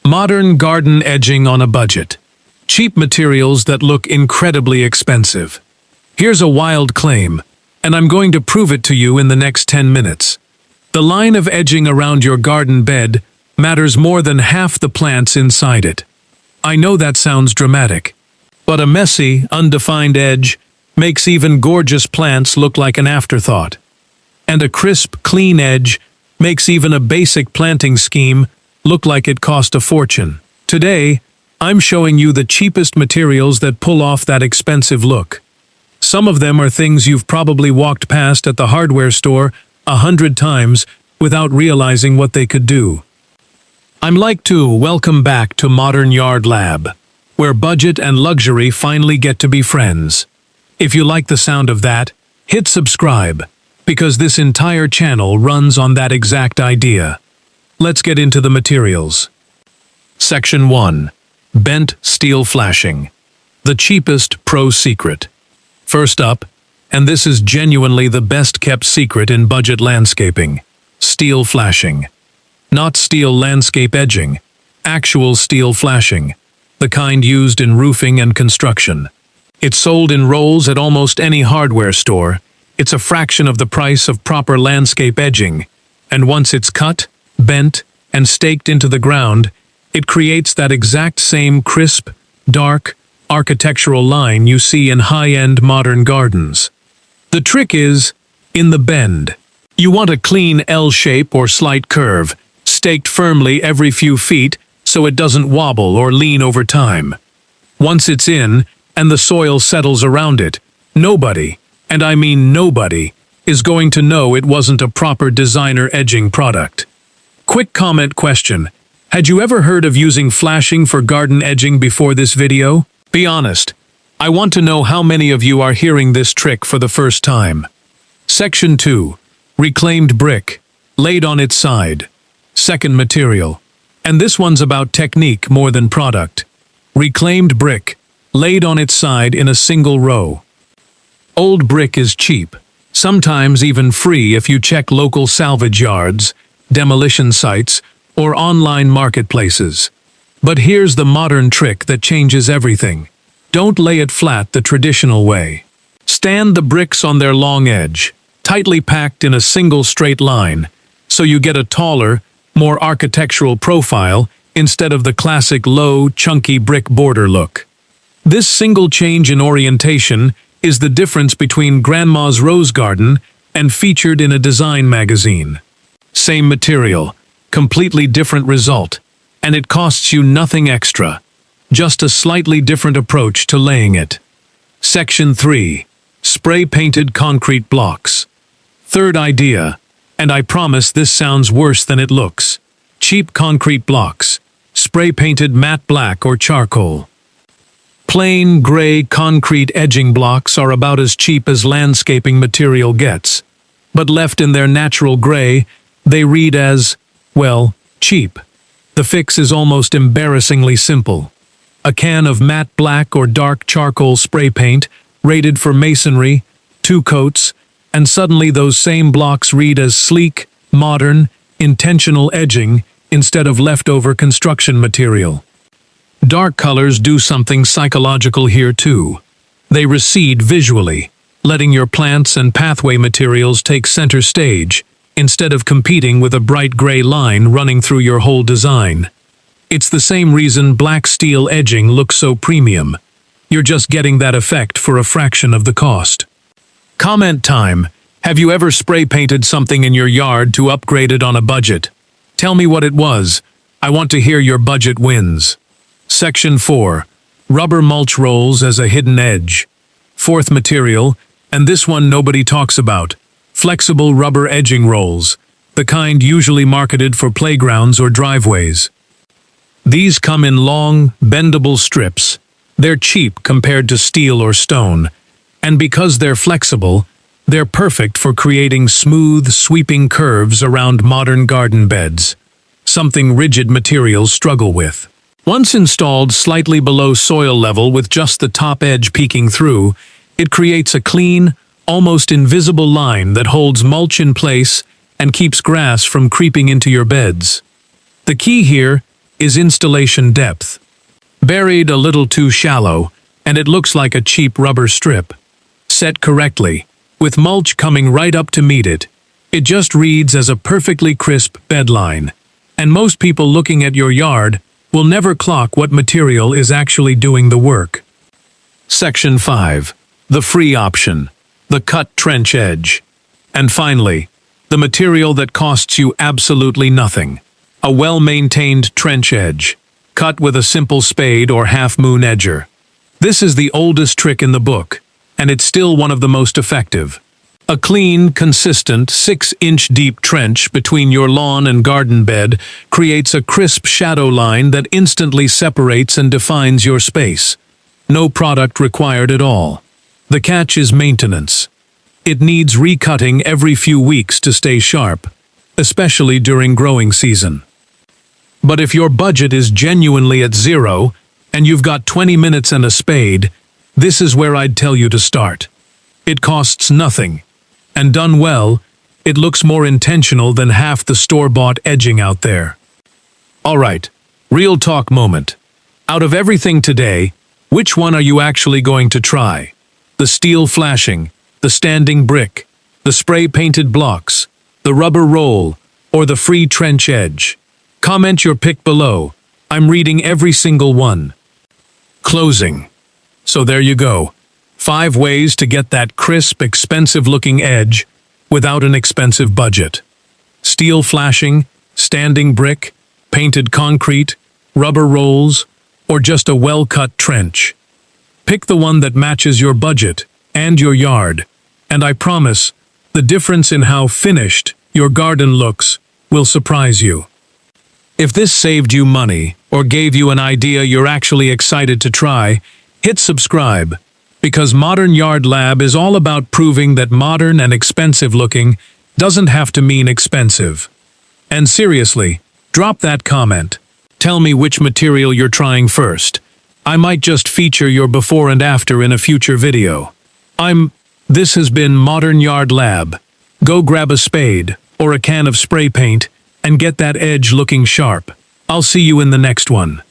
Modern garden edging on a budget. Cheap materials that look incredibly expensive. Here's a wild claim, and I'm going to prove it to you in the next 10 minutes. The line of edging around your garden bed matters more than half the plants inside it. I know that sounds dramatic, but a messy, undefined edge makes even gorgeous plants look like an afterthought. And a crisp, clean edge makes even a basic planting scheme look like it cost a fortune. Today, I'm showing you the cheapest materials that pull off that expensive look. Some of them are things you've probably walked past at the hardware store 100 times without realizing what they could do. I'm like to welcome back to Modern Yard Lab, where budget and luxury finally get to be friends. If you like the sound of that, hit subscribe, because this entire channel runs on that exact idea. Let's get into the materials. Section 1. Bent steel flashing. The cheapest pro secret. First up, and this is genuinely the best kept secret in budget landscaping, steel flashing. Not steel landscape edging, actual steel flashing, the kind used in roofing and construction. It's sold in rolls at almost any hardware store. It's a fraction of the price of proper landscape edging, and once it's cut, bent, and staked into the ground, it creates that exact same crisp, dark, architectural line you see in high-end modern gardens. The trick is in the bend. You want a clean L shape or slight curve, staked firmly every few feet so it doesn't wobble or lean over time. Once it's in, and the soil settles around it, nobody, and I mean nobody, is going to know it wasn't a proper designer edging product. Quick comment question. Had you ever heard of using flashing for garden edging before this video? Be honest. I want to know how many of you are hearing this trick for the first time. Section 2. Reclaimed brick. Laid on its side. Second material. And this one's about technique more than product. Reclaimed brick. Laid on its side in a single row. Old brick is cheap. Sometimes even free if you check local salvage yards, demolition sites, or online marketplaces. But here's the modern trick that changes everything. Don't lay it flat the traditional way. Stand the bricks on their long edge, tightly packed in a single straight line, so you get a taller, more architectural profile instead of the classic low, chunky brick border look. This single change in orientation is the difference between Grandma's rose garden and featured in a design magazine. Same material, completely different result, and it costs you nothing extra, just a slightly different approach to laying it. Section 3. Spray-painted concrete blocks. Third idea, and I promise this sounds worse than it looks. Cheap concrete blocks, spray-painted matte black or charcoal. Plain, gray concrete edging blocks are about as cheap as landscaping material gets, but left in their natural gray, they read as, well, cheap. The fix is almost embarrassingly simple. A can of matte black or dark charcoal spray paint, rated for masonry, 2 coats, and suddenly those same blocks read as sleek, modern, intentional edging instead of leftover construction material. Dark colors do something psychological here too. They recede visually, letting your plants and pathway materials take center stage, instead of competing with a bright gray line running through your whole design. It's the same reason black steel edging looks so premium. You're just getting that effect for a fraction of the cost. Comment time. Have you ever spray painted something in your yard to upgrade it on a budget? Tell me what it was. I want to hear your budget wins. Section 4. Rubber mulch rolls as a hidden edge. Fourth material, and this one nobody talks about. Flexible rubber edging rolls, the kind usually marketed for playgrounds or driveways. These come in long, bendable strips. They're cheap compared to steel or stone, and because they're flexible, they're perfect for creating smooth, sweeping curves around modern garden beds, something rigid materials struggle with. Once installed slightly below soil level with just the top edge peeking through, it creates a clean, almost invisible line that holds mulch in place and keeps grass from creeping into your beds. The key here is installation depth. Buried a little too shallow, and it looks like a cheap rubber strip. Set correctly, with mulch coming right up to meet it, it just reads as a perfectly crisp bedline. And most people looking at your yard will never clock what material is actually doing the work. Section 5. The free option. The cut trench edge. And finally, the material that costs you absolutely nothing. A well-maintained trench edge, cut with a simple spade or half-moon edger. This is the oldest trick in the book, and it's still one of the most effective. A clean, consistent 6-inch deep trench between your lawn and garden bed creates a crisp shadow line that instantly separates and defines your space. No product required at all. The catch is maintenance. It needs recutting every few weeks to stay sharp, especially during growing season. But if your budget is genuinely at zero, and you've got 20 minutes and a spade, this is where I'd tell you to start. It costs nothing. And done well, it looks more intentional than half the store-bought edging out there. Alright, real talk moment. Out of everything today, which one are you actually going to try? The steel flashing, the standing brick, the spray-painted blocks, the rubber roll, or the free trench edge? Comment your pick below. I'm reading every single one. Closing. So there you go. 5 ways to get that crisp, expensive-looking edge without an expensive budget. Steel flashing, standing brick, painted concrete, rubber rolls, or just a well-cut trench. Pick the one that matches your budget and your yard, and I promise, the difference in how finished your garden looks will surprise you. If this saved you money or gave you an idea you're actually excited to try, hit subscribe. Because Modern Yard Lab is all about proving that modern and expensive looking doesn't have to mean expensive. And seriously, drop that comment. Tell me which material you're trying first. I might just feature your before and after in a future video. This has been Modern Yard Lab. Go grab a spade or a can of spray paint and get that edge looking sharp. I'll see you in the next one.